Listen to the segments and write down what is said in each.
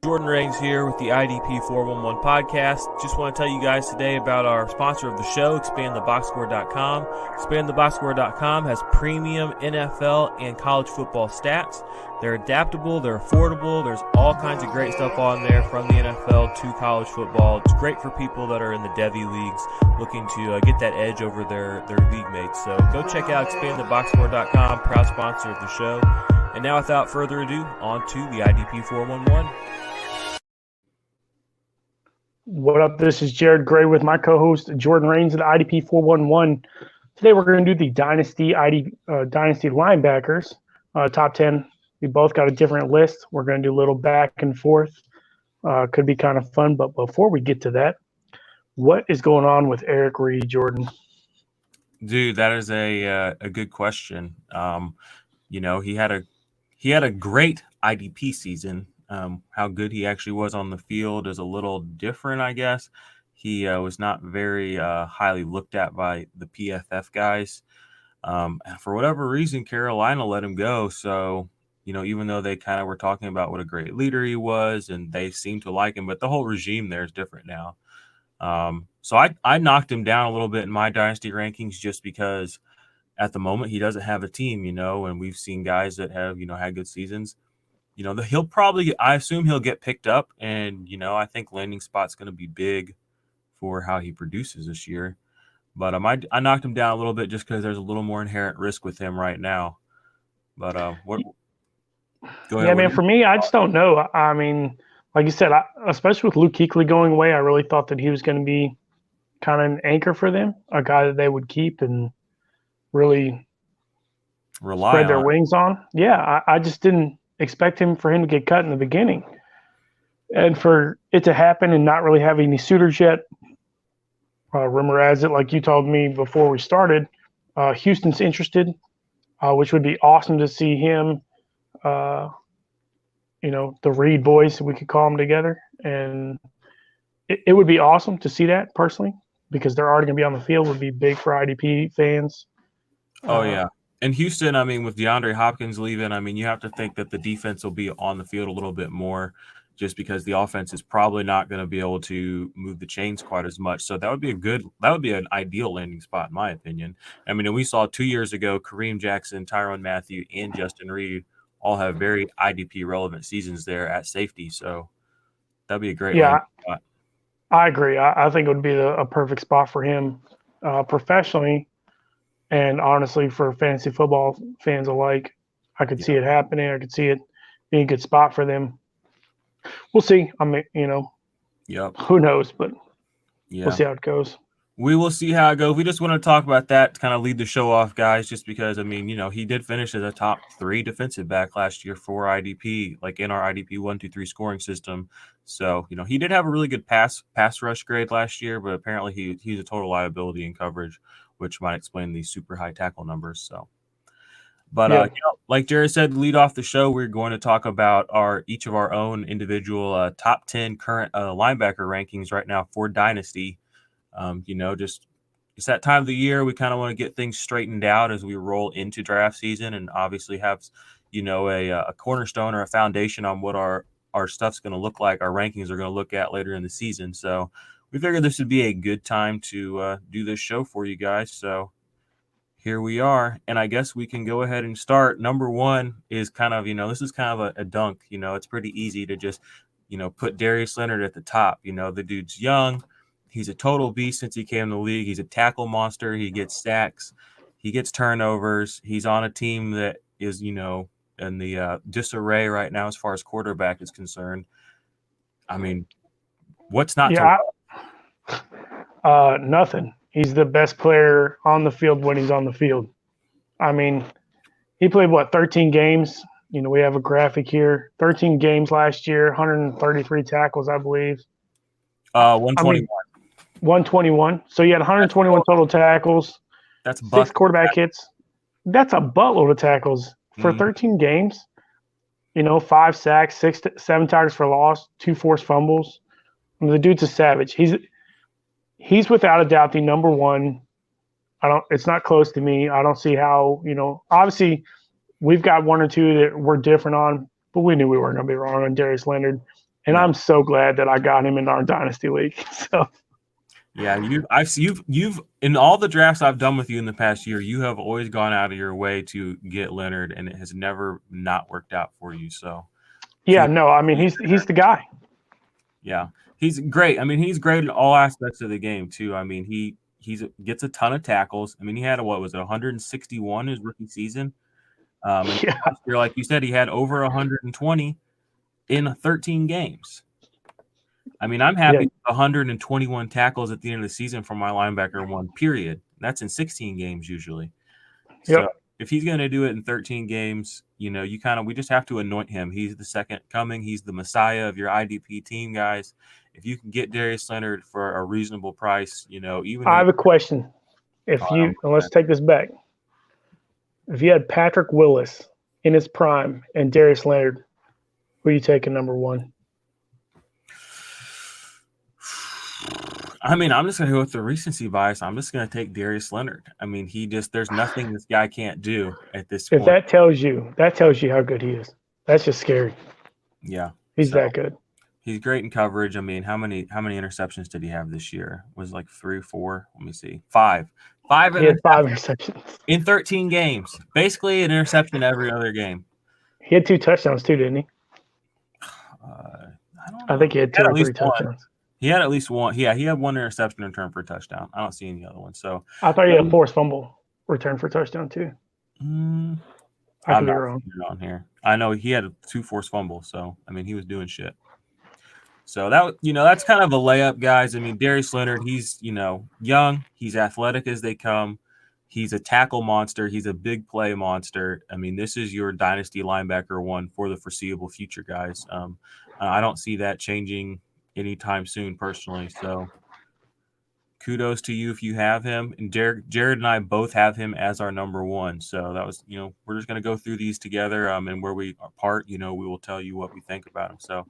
Jordan Rains here with the IDP 411 podcast. Just want to tell you guys today about our sponsor of the show, expandtheboxscore.com. Expandtheboxscore.com has premium NFL and college football stats. They're adaptable, they're affordable, there's all kinds of great stuff on there from the NFL to college football. It's great for people that are in the Devy leagues looking to get that edge over their league mates. So go check out expandtheboxscore.com, proud sponsor of the show. And now without further ado, on to the IDP 411. What up? This is Jared Gray with my co-host Jordan Rains at IDP 411. Today we're going to do the Dynasty linebackers top 10. We both got a different list. We're going to do a little back and forth. Could be kind of fun. But before we get to that, what is going on with Eric Reid, Jordan? Dude, that is a good question. He had a great IDP season. How good he actually was on the field is a little different, I guess. He was not very highly looked at by the PFF guys. And for whatever reason, Carolina let him go. So, even though they kind of were talking about what a great leader he was and they seemed to like him, but the whole regime there is different now. So I knocked him down a little bit in my dynasty rankings just because at the moment he doesn't have a team, and we've seen guys that have, had good seasons. I assume he'll get picked up, and I think landing spot's going to be big for how he produces this year. But I knocked him down a little bit just because there's a little more inherent risk with him right now. But Go ahead. Yeah, man. For me, I just don't know. I mean, like you said, especially with Luke Kuechly going away, I really thought that he was going to be kind of an anchor for them, a guy that they would keep and really spread their wings on. Yeah, I just didn't expect for him to get cut in the beginning, and for it to happen and not really have any suitors yet. Rumor has it, like you told me before we started, Houston's interested, which would be awesome to see him. The Reid boys, we could call them together, and it would be awesome to see that personally because they're already going to be on the field. Would be big for IDP fans. Oh yeah. And Houston, with DeAndre Hopkins leaving, you have to think that the defense will be on the field a little bit more just because the offense is probably not going to be able to move the chains quite as much. So that would be an ideal landing spot, in my opinion. We saw 2 years ago, Kareem Jackson, Tyrann Mathieu, and Justin Reid all have very IDP relevant seasons there at safety. So that'd be a great landing spot. I agree. I think it would be a perfect spot for him professionally. And honestly, for fantasy football fans alike, I could see it happening. I could see it being a good spot for them. We'll see. Who knows? But we'll see how it goes. We will see how it goes. We just want to talk about that to kind of lead the show off, guys, just because, he did finish as a top 3 defensive back last year for IDP, like in our IDP 1-2-3 scoring system. So, he did have a really good pass rush grade last year, but apparently he's a total liability in coverage, which might explain these super high tackle numbers. So, but like Jared said, lead off the show, we're going to talk about each of our own individual top 10 current linebacker rankings right now for Dynasty. It's that time of the year. We kind of want to get things straightened out as we roll into draft season and obviously have, a cornerstone or a foundation on what our stuff's going to look like. Our rankings are going to look at later in the season. So we figured this would be a good time to do this show for you guys. So here we are. And I guess we can go ahead and start. Number 1 is kind of, this is kind of a dunk. It's pretty easy to just, put Darius Leonard at the top. The dude's young. He's a total beast since he came to the league. He's a tackle monster. He gets sacks. He gets turnovers. He's on a team that is, in the disarray right now as far as quarterback is concerned. What's not to nothing. He's the best player on the field when he's on the field. He played, 13 games? We have a graphic here. 13 games last year, 133 tackles, I believe. 121. 121. So you had 121 total tackles. That's 6 quarterback hits. That's a buttload of tackles for 13 games. 5 sacks, 7 tackles for loss, 2 forced fumbles. The dude's a savage. He's without a doubt the number 1. It's not close to me. I don't see how, obviously we've got 1 or 2 that we're different on, but we knew we weren't going to be wrong on Darius Leonard. And No. I'm so glad that I got him in our Dynasty League. So Yeah, you've in all the drafts I've done with you in the past year, you have always gone out of your way to get Leonard, and it has never not worked out for you. So, yeah, no, I mean he's the guy. yeah, he's great. I mean, he's great in all aspects of the game too. I mean, he gets a ton of tackles. I mean, he had what was it, 161 his rookie season. And Yeah, last year, like you said, he had over 120 in 13 games. I mean, I'm yeah, happy with 121 tackles at the end of the season for my linebacker one, period. That's in 16 games usually. So yep. if he's going to do it in 13 games, we just have to anoint him. He's the second coming. He's the Messiah of your IDP team, guys. If you can get Darius Leonard for a reasonable price, even I though have a question. I If don't you and let's take this back. If you had Patrick Willis in his prime and Darius Leonard, who are you taking number one? I mean, I'm just going to go with the recency bias. I'm just going to take Darius Leonard. I mean, there's nothing this guy can't do at this If point. that tells you how good he is. That's just scary. Yeah. He's So that good. he's great in coverage. I mean, how many interceptions did he have this year? Was it like 3 or 4? Let me see. 5. 5 He had 5 interceptions interceptions. in 13 games. Basically an interception every other game. He had 2 touchdowns too, didn't he? I don't I know. think he had 2 or 3 touchdowns. He had at least one. Yeah, he had one interception return for a touchdown. I don't see any other ones. So I thought he had a forced fumble return for touchdown too. I I'm could be not wrong. seeing it on here. I know he had 2 forced fumbles. So I mean, he was doing shit. So that's kind of a layup, guys. I mean, Darius Leonard, he's young, he's athletic as they come. He's a tackle monster. He's a big play monster. I mean, this is your dynasty linebacker one for the foreseeable future, guys. I don't see that changing anytime soon, personally. So, kudos to you if you have him. And Jared and I both have him as our number one. So that was, we're just going to go through these together. And where we are apart, we will tell you what we think about him. So,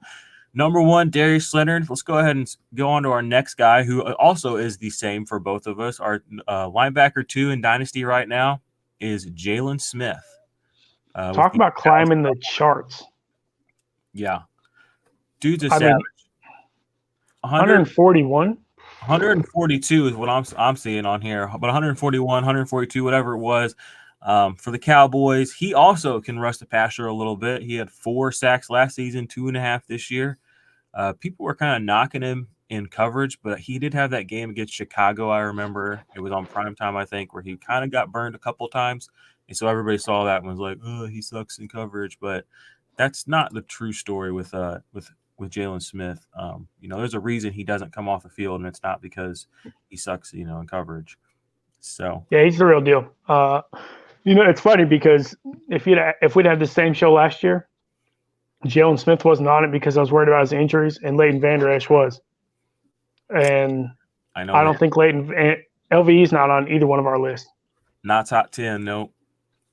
number one, Darius Leonard. Let's go ahead and go on to our next guy, who also is the same for both of us. Our linebacker 2 in Dynasty right now is Jalen Smith. Talk about climbing the charts. Yeah. Dude's a I savage. mean, 141? 142 is what I'm seeing on here, but 141, 142, whatever it was. For the Cowboys, he also can rush the passer a little bit. He had 4 sacks last season, 2.5 this year. People were kind of knocking him in coverage, but he did have that game against Chicago. I remember it was on primetime, I think, where he kind of got burned a couple times. And so everybody saw that and was like, oh, he sucks in coverage. But that's not the true story with Jalen Smith. There's a reason he doesn't come off the field, and it's not because he sucks, in coverage. So yeah, he's the real deal. It's funny because if we'd had the same show last year, Jalen Smith wasn't on it because I was worried about his injuries, and Leighton Vander Esch was. And I don't think LVE's not on either one of our lists. Not top 10, no.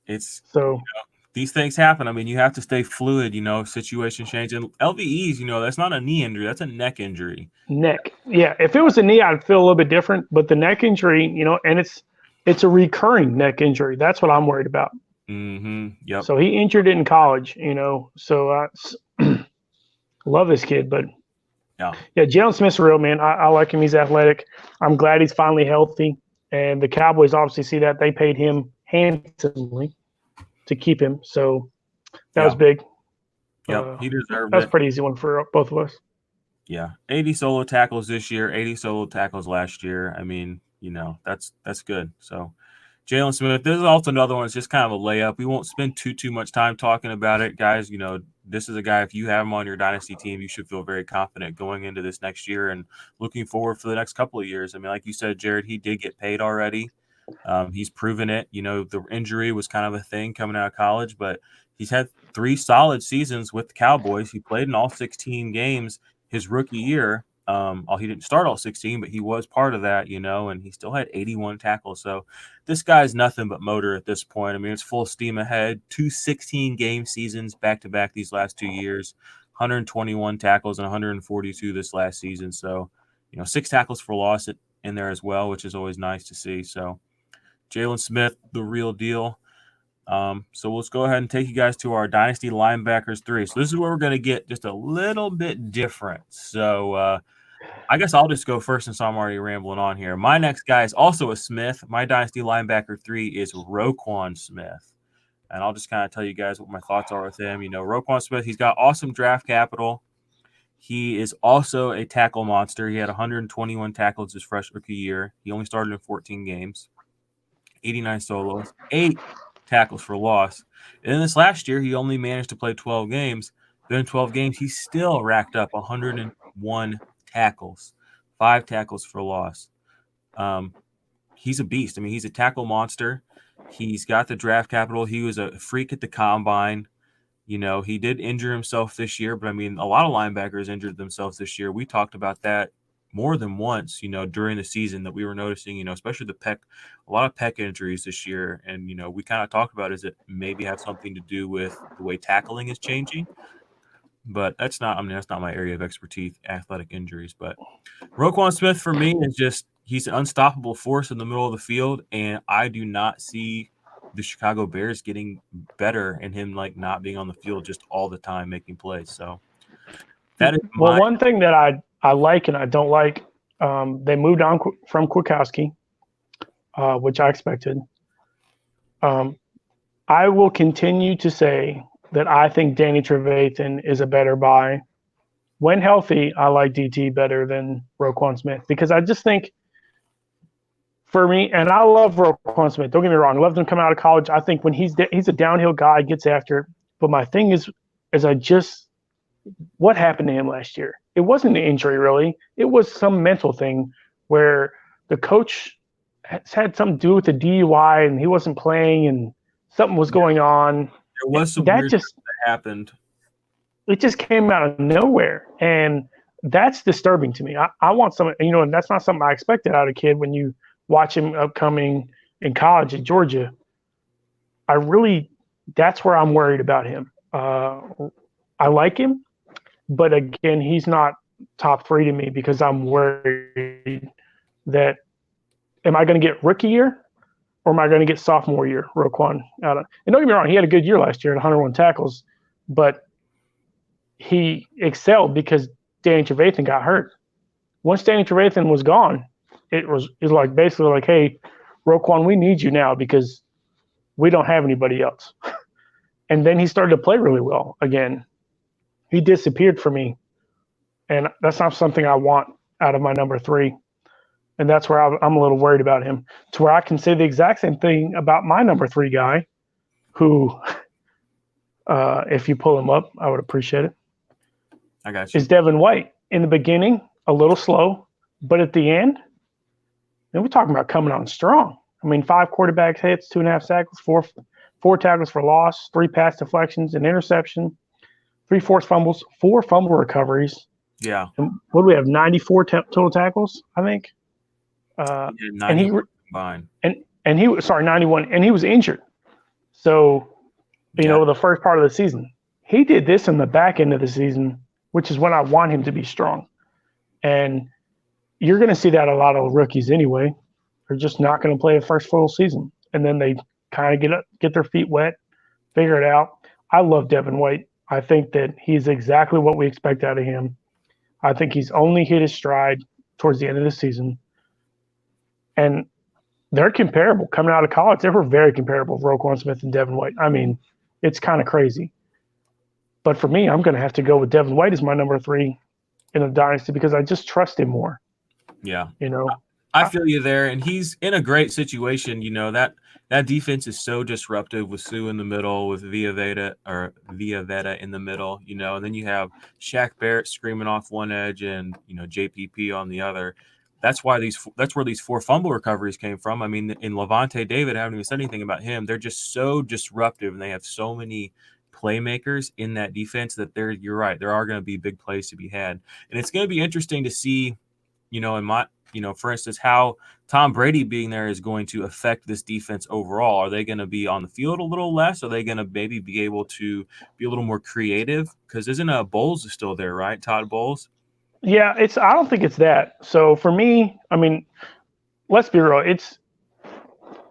It's so these things happen. I mean, you have to stay fluid, situation change. And LVEs, that's not a knee injury, that's a neck injury. Neck. Yeah. If it was a knee, I'd feel a little bit different. But the neck injury, and it's a recurring neck injury. That's what I'm worried about. Mm-hmm. Yep. So he injured it in college, So I love this kid, but yeah, Jalen Smith's real, man. I like him. He's athletic. I'm glad he's finally healthy. And the Cowboys obviously see that. They paid him handsomely to keep him. So that was big. Yeah, he deserved it. That's a pretty easy one for both of us. Yeah. 80 solo tackles this year, 80 solo tackles last year. I mean, that's good. So Jalen Smith, this is also another one. It's just kind of a layup. We won't spend too much time talking about it, guys. This is a guy, if you have him on your dynasty team, you should feel very confident going into this next year and looking forward for the next couple of years. I mean, like you said, Jared, he did get paid already. He's proven it. The injury was kind of a thing coming out of college, but he's had 3 solid seasons with the Cowboys. He played in all 16 games his rookie year. He didn't start all 16, but he was part of that, and he still had 81 tackles. So this guy's nothing but motor at this point. I mean, it's full steam ahead. 2 16-game seasons back-to-back these last 2 years, 121 tackles and 142 this last season. So, 6 tackles for loss in there as well, which is always nice to see. So Jalen Smith, the real deal. So let's go ahead and take you guys to our Dynasty Linebackers 3. So this is where we're going to get just a little bit different. So I guess I'll just go first since I'm already rambling on here. My next guy is also a Smith. My Dynasty Linebacker 3 is Roquan Smith. And I'll just kind of tell you guys what my thoughts are with him. Roquan Smith, he's got awesome draft capital. He is also a tackle monster. He had 121 tackles his fresh rookie year. He only started in 14 games, 89 solos, 8 tackles for loss. And then this last year, he only managed to play 12 games. But in 12 games, he still racked up 101 tackles, 5 tackles for loss. He's a beast. I mean, he's a tackle monster. He's got the draft capital. He was a freak at the combine. He did injure himself this year, but I mean, a lot of linebackers injured themselves this year. We talked about that more than once, during the season that we were noticing, especially a lot of pec injuries this year. And, we kind of talked about is it maybe have something to do with the way tackling is changing. But that's not my area of expertise, athletic injuries. But Roquan Smith for me is he's an unstoppable force in the middle of the field. And I do not see the Chicago Bears getting better and him not being on the field just all the time making plays. So that is one thing that I like and I don't like, they moved on from Kwiatkowski, which I expected. I will continue to say that I think Danny Trevathan is a better buy. When healthy, I like DT better than Roquan Smith because I just think, for me, and I love Roquan Smith. Don't get me wrong. I loved him coming out of college. I think when he's a downhill guy, gets after it. But my thing is what happened to him last year? It wasn't an injury, really. It was some mental thing where the coach had something to do with the DUI and he wasn't playing and something was going on. There was some weird stuff that happened. It just came out of nowhere. And that's disturbing to me. I want something, and that's not something I expected out of a kid when you watch him upcoming in college at Georgia. That's where I'm worried about him. I like him, but again, he's not top 3 to me because I'm worried that am I going to get rookie year or am I going to get sophomore year Roquan out of? And don't get me wrong, he had a good year last year at 101 tackles, but he excelled because Danny Trevathan got hurt. Once Danny Trevathan was gone, it was basically like, hey, Roquan, we need you now because we don't have anybody else. And then he started to play really well again. He disappeared for me, and that's not something I want out of my number 3. And that's where I'm a little worried about him, to where I can say the exact same thing about my number 3 guy, who, if you pull him up, I would appreciate it. I got you. Is Devin White. In the beginning, a little slow, but at the end, and we're talking about coming on strong. I mean, 5 quarterback hits, 2.5 sacks, 4 tackles for loss, 3 pass deflections, an interception, 3 forced fumbles, 4 fumble recoveries. Yeah. And what do we have? 94 total tackles, I think. And he combined. And he was 91, and he was injured. So, the first part of the season, he did this in the back end of the season, which is when I want him to be strong. And you're going to see that a lot of rookies anyway. They're just not going to play a first full season. And then they kind of get their feet wet, figure it out. I love Devin White. I think that he's exactly what we expect out of him. I think he's only hit his stride towards the end of the season. And they're comparable. Coming out of college, they were very comparable, Roquan Smith and Devin White. I mean, it's kind of crazy. But for me, I'm going to have to go with Devin White as my number 3 in a dynasty because I just trust him more. Yeah. I feel you there. And he's in a great situation. That defense is so disruptive with Sue in the middle, with Villaveda in the middle, and then you have Shaq Barrett screaming off one edge and, JPP on the other. That's where these 4 fumble recoveries came from. I mean, in Levante David, I haven't even said anything about him. They're just so disruptive, and they have so many playmakers in that defense that you're right. There are going to be big plays to be had. And it's going to be interesting to see, for instance, how Tom Brady being there is going to affect this defense overall. Are they going to be on the field a little less? Are they going to maybe be able to be a little more creative? Because isn't Bowles still there, right? Todd Bowles? Yeah, I don't think it's that. So for me, I mean, let's be real.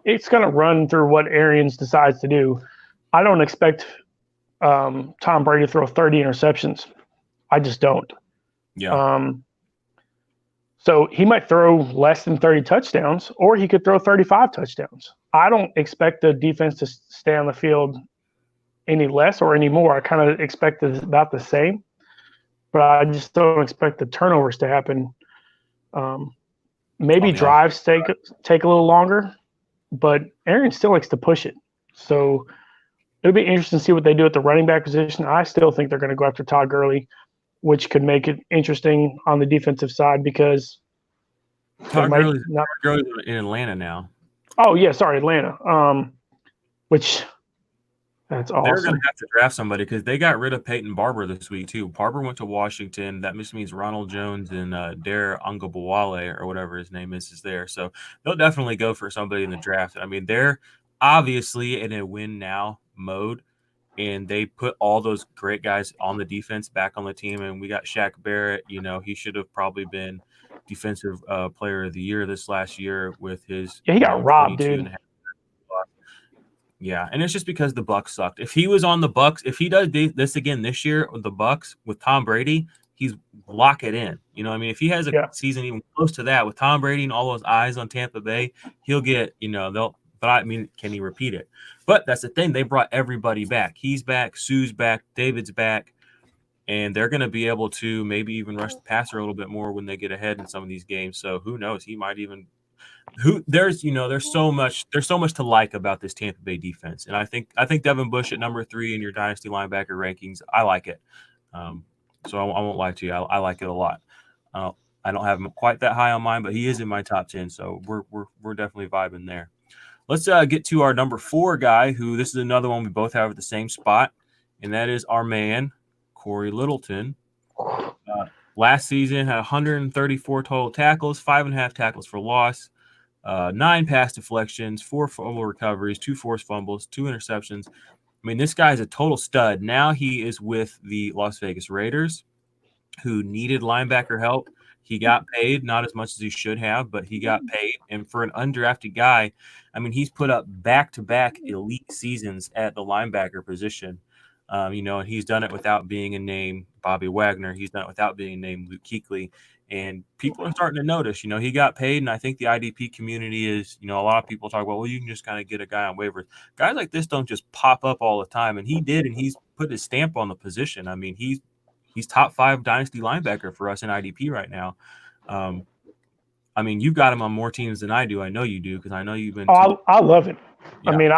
it's going to run through what Arians decides to do. I don't expect Tom Brady to throw 30 interceptions. I just don't. Yeah. So he might throw less than 30 touchdowns, or he could throw 35 touchdowns. I don't expect the defense to stay on the field any less or any more. I kind of expect it about the same, but I just don't expect the turnovers to happen. Maybe drives take a little longer, but Aaron still likes to push it. So it'll be interesting to see what they do at the running back position. I still think they're going to go after Todd Gurley, which could make it interesting on the defensive side because Todd Gurley's in Atlanta now. Oh yeah, sorry, Atlanta. Which that's awesome. They're going to have to draft somebody because they got rid of Peyton Barber this week too. Barber went to Washington. That means Ronald Jones and Dare Ungabawale or whatever his name is there. So they'll definitely go for somebody in the draft. I mean, they're obviously in a win now mode, and they put all those great guys on the defense back on the team. And we got Shaq Barrett. You know, he should have probably been defensive player of the year this last year with his. Yeah, he got robbed, dude. Yeah, and it's just because the Bucs sucked. If he was on the Bucs, if he does this again this year with the Bucs with Tom Brady, he's lock it in. You know what I mean? If he has a season even close to that with Tom Brady and all those eyes on Tampa Bay, he'll get, but I mean, can he repeat it? But that's the thing. They brought everybody back. He's back. Sue's back. David's back. And they're going to be able to maybe even rush the passer a little bit more when they get ahead in some of these games. So who knows? He might even there's so much to like about this Tampa Bay defense. And I think Devin Bush at number 3 in your dynasty linebacker rankings, I like it. So I won't lie to you. I like it a lot. I don't have him quite that high on mine, but he is in my top 10. So we're definitely vibing there. Let's get to our number 4 guy, who this is another one we both have at the same spot. And that is our man, Corey Littleton. Last season had 134 total tackles, 5.5 tackles for loss, 9 pass deflections, 4 fumble recoveries, 2 forced fumbles, 2 interceptions. I mean, this guy is a total stud. Now he is with the Las Vegas Raiders, who needed linebacker help. He got paid, not as much as he should have, but he got paid. And for an undrafted guy, I mean, he's put up back-to-back elite seasons at the linebacker position. And he's done it without being a name Bobby Wagner. He's done it without being named Luke Kuechly. And people are starting to notice, he got paid. And I think the IDP community is, a lot of people talk about, well, you can just kind of get a guy on waivers. Guys like this don't just pop up all the time. And he did, and he's put his stamp on the position. I mean, he's top 5 dynasty linebacker for us in IDP right now. I mean, you've got him on more teams than I do. I know you do because I know you've been. I love it. Yeah. I mean,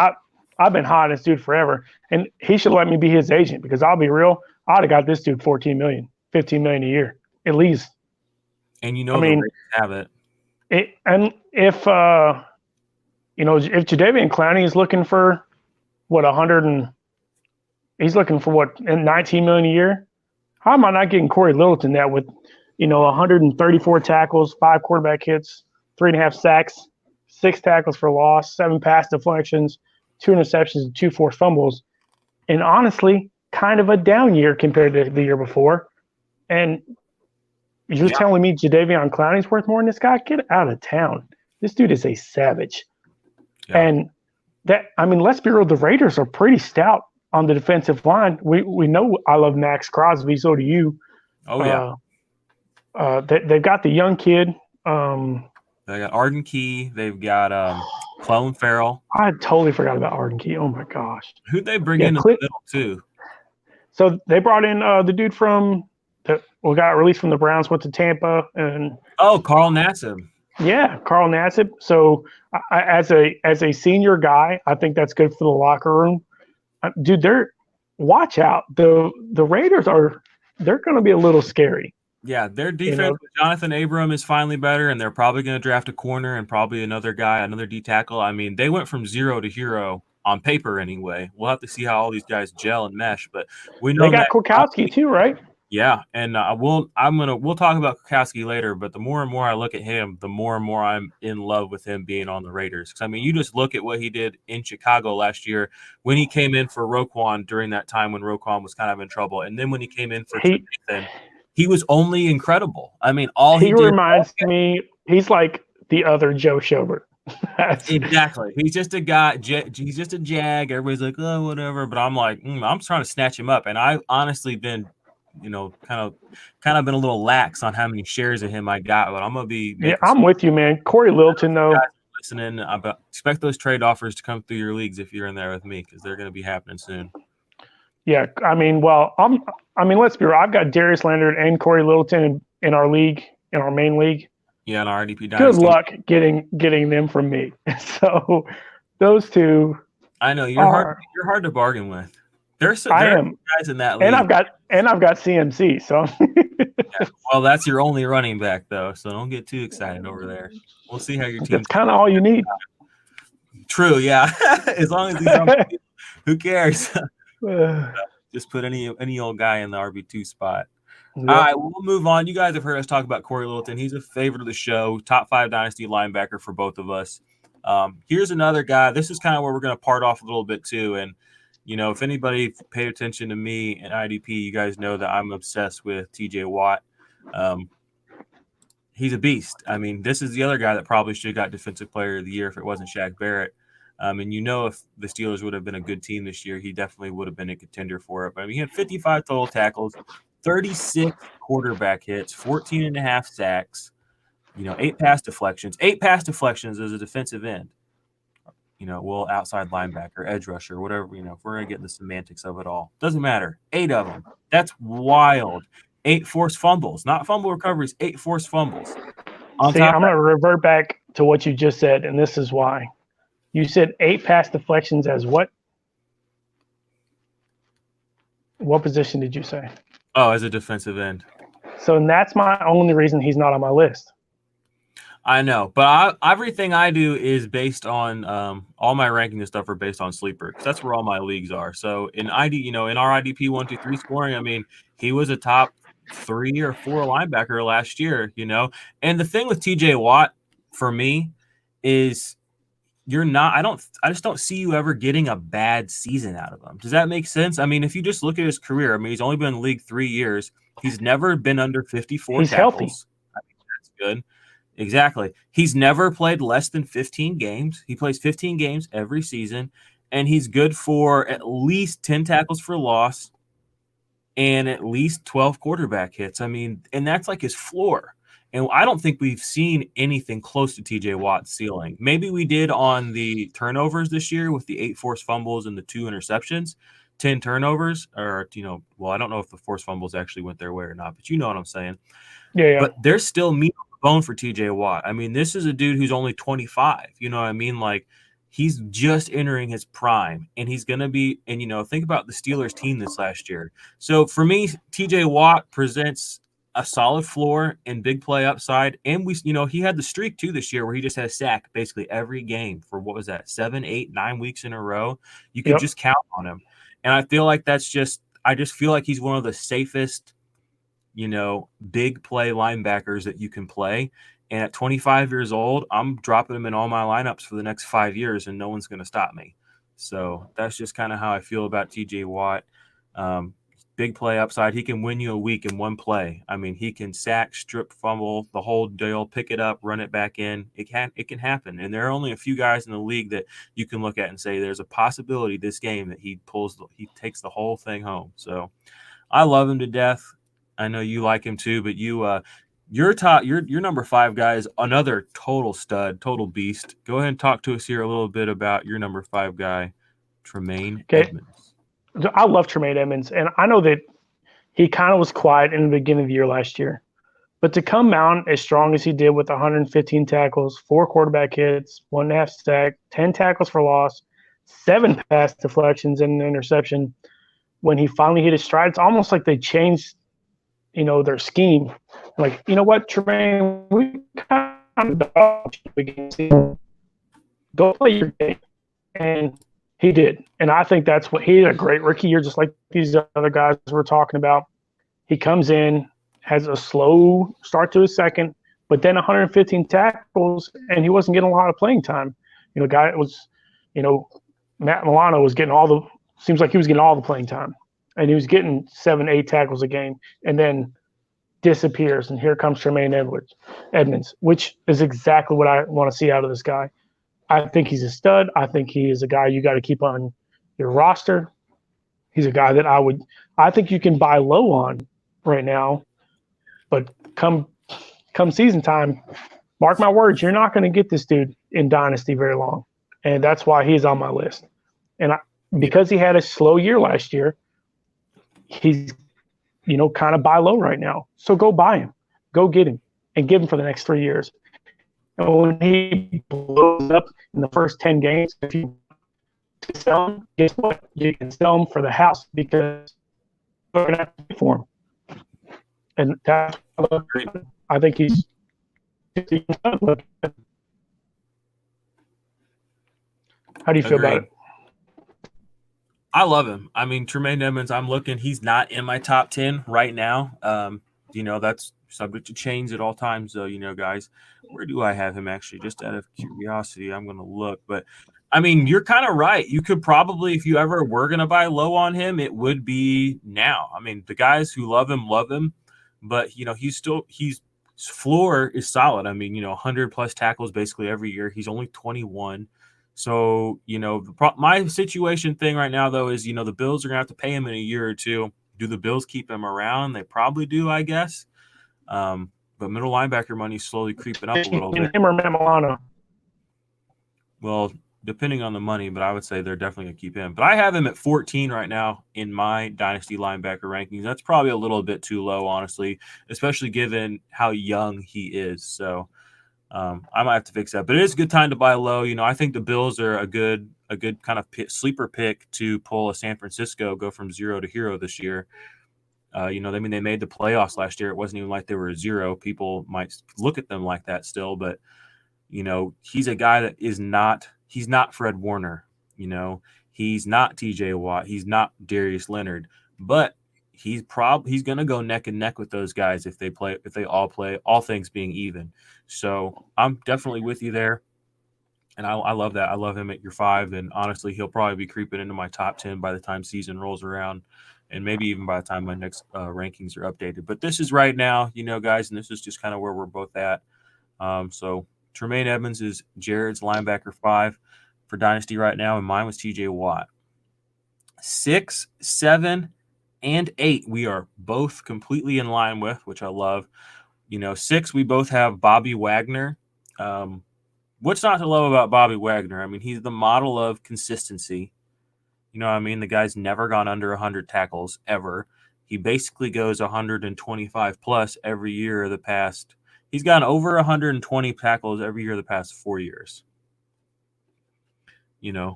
I've been hot on this dude forever, and he should let me be his agent because I'll be real. I'd have got this dude $14 million, $15 million a year at least. And the Raiders have it. And if if Jadeveon Clowney is looking for he's looking for $19 million a year. How am I not getting Corey Littleton that with 134 tackles, 5 quarterback hits, 3.5 sacks, 6 tackles for loss, 7 pass deflections, 2 interceptions, and 2 forced fumbles, and honestly, kind of a down year compared to the year before. And you're telling me Jadeveon Clowney's worth more than this guy? Get out of town. This dude is a savage. Yeah. And let's be real, the Raiders are pretty stout on the defensive line. We know I love Max Crosby, so do you. Oh, yeah. They've got the young kid. They got Arden Key. They've got Clone Farrell. I totally forgot about Arden Key. Oh, my gosh. Who'd they bring in the middle, too? So they brought in the dude from got released from the Browns, went to Tampa. Carl Nassib. Yeah, Carl Nassib. So as a senior guy, I think that's good for the locker room. Dude, watch out. The Raiders they're going to be a little scary. Yeah, their defense with Jonathan Abram is finally better, and they're probably going to draft a corner and probably another guy, another D tackle. I mean, they went from 0 to hero on paper anyway. We'll have to see how all these guys gel and mesh, but we know they got Kwiatkowski too, right? Yeah, and we'll talk about Kwiatkowski later, but the more and more I look at him, the more and more I'm in love with him being on the Raiders. Because I mean, you just look at what he did in Chicago last year when he came in for Roquan during that time when Roquan was kind of in trouble, and then when he came in for Nathan, he was only incredible. I mean, he reminds me. He's like the other Joe Schobert. Exactly. He's just a guy. He's just a jag. Everybody's like, oh, whatever. But I'm like, I'm trying to snatch him up. And I've honestly been, kind of been a little lax on how many shares of him I got. But I'm gonna be Yeah, making some I'm with you, man. Corey Littleton, though. guys listening. Expect those trade offers to come through your leagues if you're in there with me, because they're gonna be happening soon. Yeah, I mean, let's be real. I've got Darius Leonard and Corey Littleton in our league, in our main league. Yeah, in our IDP Good Dynasty. luck getting them from me. So those two. I know you're hard to bargain with. There are guys in that league. And I've got CMC. So yeah, well, that's your only running back though, so don't get too excited over there. We'll see how your team. That's kind of all you need. True, yeah. As long as he's on the field, who cares? Just put any old guy in the RB2 spot. Yep. All right, we'll move on. You guys have heard us talk about Corey Littleton. He's a favorite of the show, top 5 Dynasty linebacker for both of us. Here's another guy. This is kind of where we're going to part off a little bit too. And, if anybody paid attention to me and IDP, you guys know that I'm obsessed with TJ Watt. He's a beast. I mean, this is the other guy that probably should have got Defensive Player of the Year if it wasn't Shaq Barrett. And if the Steelers would have been a good team this year, he definitely would have been a contender for it. But I mean, he had 55 total tackles, 36 quarterback hits, 14.5 sacks, 8 pass deflections. 8 pass deflections as a defensive end. Outside linebacker, edge rusher, whatever, if we're going to get in the semantics of it all. Doesn't matter. 8 of them. That's wild. 8 forced fumbles. Not fumble recoveries, 8 forced fumbles. I'm going to revert back to what you just said, and this is why. You said 8 pass deflections as what? What position did you say? Oh, as a defensive end. So that's my only reason he's not on my list. I know, but everything I do is based on all my ranking and stuff are based on sleeper, because that's where all my leagues are. So in our IDP 1, 2, 3 scoring, I mean, he was a top 3 or 4 linebacker last year. And the thing with TJ Watt for me is I just don't see you ever getting a bad season out of him. Does that make sense? I mean, if you just look at his career, I mean, he's only been in the league 3 years. He's never been under 54 he's tackles. Healthy. I think that's good. Exactly. He's never played less than 15 games. He plays 15 games every season, and he's good for at least 10 tackles for loss and at least 12 quarterback hits. I mean, and that's like his floor. And I don't think we've seen anything close to TJ Watt's ceiling. Maybe we did on the turnovers this year with the 8 forced fumbles and the 2 interceptions, 10 turnovers, or, I don't know if the forced fumbles actually went their way or not, but you know what I'm saying. Yeah. But there's still meat on the bone for TJ Watt. I mean, this is a dude who's only 25. You know what I mean? Like, he's just entering his prime, and he's going to be – and, think about the Steelers team this last year. So, for me, TJ Watt presents – a solid floor and big play upside. And he had the streak too this year where he just had a sack basically every game for 7, 8, 9 weeks in a row. You could just count on him. And I feel like I just feel like he's one of the safest, big play linebackers that you can play. And at 25 years old, I'm dropping him in all my lineups for the next 5 years and no one's going to stop me. So that's just kind of how I feel about TJ Watt. Big play upside. He can win you a week in one play. I mean, he can sack, strip, fumble, the whole deal, pick it up, run it back in. It can happen. And there are only a few guys in the league that you can look at and say there's a possibility this game that he takes the whole thing home. So I love him to death. I know you like him too, but your number 5 guy is another total stud, total beast. Go ahead and talk to us here a little bit about your number 5 guy, Tremaine Edmonds. I love Tremaine Edmonds, and I know that he kind of was quiet in the beginning of the year last year. But to come out as strong as he did with 115 tackles, 4 quarterback hits, 1.5 sack, 10 tackles for loss, 7 pass deflections, and an interception, when he finally hit his stride, it's almost like they changed, their scheme. Like, you know what, Tremaine, we kind of go play your game. And he did. And I think that's what he had a great rookie year, just like these other guys we're talking about. He comes in, has a slow start to his second, but then 115 tackles, and he wasn't getting a lot of playing time. Matt Milano was getting seems like he was getting all the playing time. And he was getting 7, 8 tackles a game, and then disappears. And here comes Tremaine Edmonds, which is exactly what I want to see out of this guy. I think he's a stud. I think he is a guy you got to keep on your roster. He's a guy that I think you can buy low on right now, but come season time, mark my words, you're not going to get this dude in Dynasty very long, and that's why he's on my list. And because he had a slow year last year, he's kind of buy low right now. So go buy him, go get him, and give him for the next 3 years. And when he blows up in the first 10 games, if you sell him, guess what? You can sell him for the house because you're going to have to pay for him. And that's I think he's. How do you feel about it? I love him. I mean, Tremaine Edmunds, I'm looking. He's not in my top 10 right now. That's subject to change at all times, though, guys. Where do I have him actually? Just out of curiosity, I'm going to look. But, I mean, you're kind of right. You could probably, if you ever were going to buy low on him, it would be now. I mean, the guys who love him. But, his floor is solid. I mean, 100-plus tackles basically every year. He's only 21. So, my situation thing right now, though, is, the Bills are going to have to pay him in a year or two. Do the Bills keep him around? They probably do, I guess. But middle linebacker money is slowly creeping up a little bit. Him or Matt Milano? Well, depending on the money, but I would say they're definitely going to keep him. But I have him at 14 right now in my Dynasty linebacker rankings. That's probably a little bit too low, honestly, especially given how young he is. So I might have to fix that. But it is a good time to buy low. I think the Bills are a good kind of sleeper pick to pull a San Francisco, go from zero to hero this year. They made the playoffs last year. It wasn't even like they were a zero. People might look at them like that still, but he's a guy that he's not Fred Warner. He's not TJ Watt. He's not Darius Leonard, but he's going to go neck and neck with those guys if they all play, all things being even. So I'm definitely with you there. And I love that. I love him at your 5. And honestly, he'll probably be creeping into my top 10 by the time season rolls around. And maybe even by the time my next rankings are updated. But this is right now, guys, and this is just kind of where we're both at. So Tremaine Edmunds is Jared's linebacker 5 for Dynasty right now, and mine was TJ Watt. 6, 7, and 8 we are both completely in line with, which I love. 6, we both have Bobby Wagner. What's not to love about Bobby Wagner? I mean, he's the model of consistency. You know what I mean? The guy's never gone under 100 tackles ever. He basically goes 125 plus every year of the past. He's gone over 120 tackles every year of the past 4 years.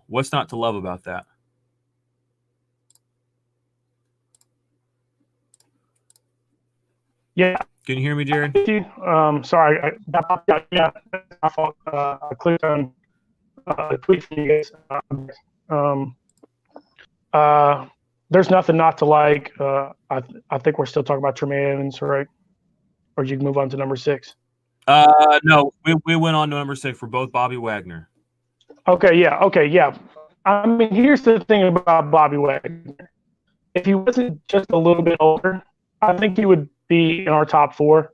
What's not to love about that? Yeah. Can you hear me, Jared? Sorry. Yeah, I thought I clicked on a tweet from you guys. There's nothing not to like. I think we're still talking about Tremaine Edmunds, right? Or you can move on to number 6. No, we went on to number 6 for both Bobby Wagner. Okay, yeah. I mean, here's the thing about Bobby Wagner. If he wasn't just a little bit older, I think he would be in our top 4.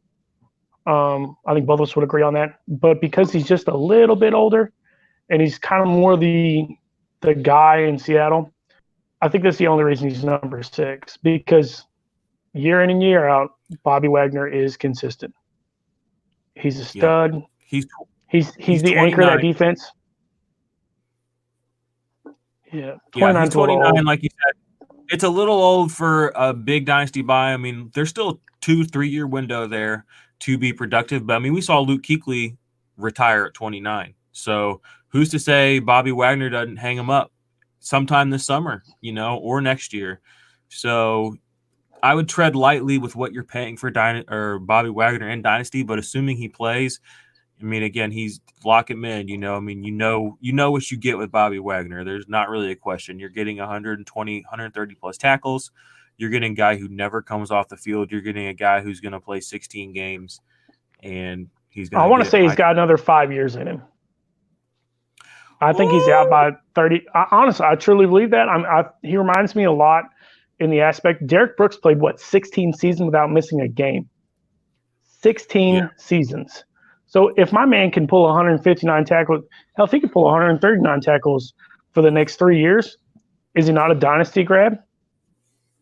I think both of us would agree on that. But because he's just a little bit older, and he's kind of more the guy in Seattle, I think that's the only reason he's number 6. Because year in and year out, Bobby Wagner is consistent. He's a stud. Yeah. He's the anchor of that defense. Yeah, he's 29, like you said. It's a little old for a big dynasty buy. I mean, there's still a 2-3 year window there to be productive. But I mean, we saw Luke Kuechly retire at 29. So who's to say Bobby Wagner doesn't hang him up sometime this summer, or next year? So I would tread lightly with what you're paying for Bobby Wagner in Dynasty, but assuming he plays, I mean, again, he's lock him in. I mean, you know what you get with Bobby Wagner. There's not really a question. You're getting 120, 130 plus tackles. You're getting a guy who never comes off the field. You're getting a guy who's going to play 16 games, and he's going. I want to say he's got another 5 years in him. I think he's out by 30. Honestly, I truly believe that. He reminds me a lot in the aspect. Derek Brooks played 16 seasons without missing a game. 16 seasons. So if my man can pull 159 tackles, hell, if he can pull 139 tackles for the next 3 years, is he not a dynasty grab?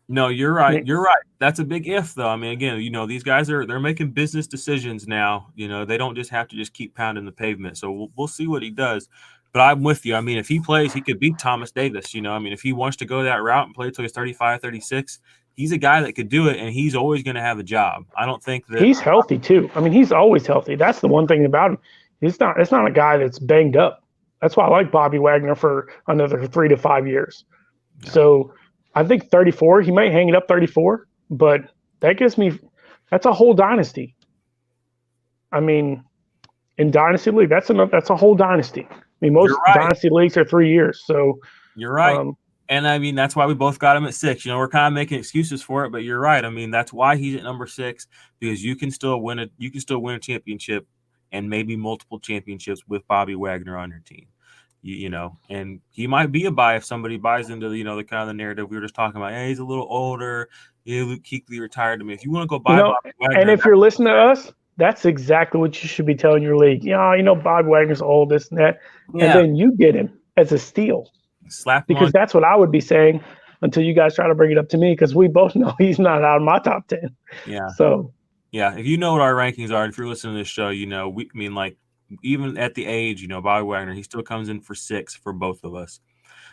No, you're right. You're right. That's a big if, though. I mean, again, these guys they're making business decisions now. They don't just have to just keep pounding the pavement. So we'll see what he does. But I'm with you. I mean, if he plays, he could beat Thomas Davis. I mean, if he wants to go that route and play until he's 35, 36, he's a guy that could do it, and he's always going to have a job. I don't think that he's healthy too. I mean, he's always healthy. That's the one thing about him. It's not a guy that's banged up. That's why I like Bobby Wagner for another 3 to 5 years. Yeah. So I think 34, he might hang it up 34, but that's a whole dynasty. I mean, in Dynasty League, that's a whole dynasty. I mean, most Dynasty Leagues are 3 years. So you're right. And I mean, that's why we both got him at 6. We're kind of making excuses for it, but you're right. I mean, that's why he's at number 6, because you can still win a championship and maybe multiple championships with Bobby Wagner on your team. And he might be a buy if somebody buys into the kind of the narrative we were just talking about. Hey, he's a little older. Yeah, Luke Kuechly retired to me. If you want to go buy Bobby Wagner, and if you're listening to us, that's exactly what you should be telling your league. Bobby Wagner's old, this and that, and then you get him as a steal. Slap because that's what I would be saying until you guys try to bring it up to me, because we both know he's not out of my top 10. Yeah. So. Yeah, if you know what our rankings are, if you're listening to this show, even at the age, Bobby Wagner, he still comes in for 6 for both of us.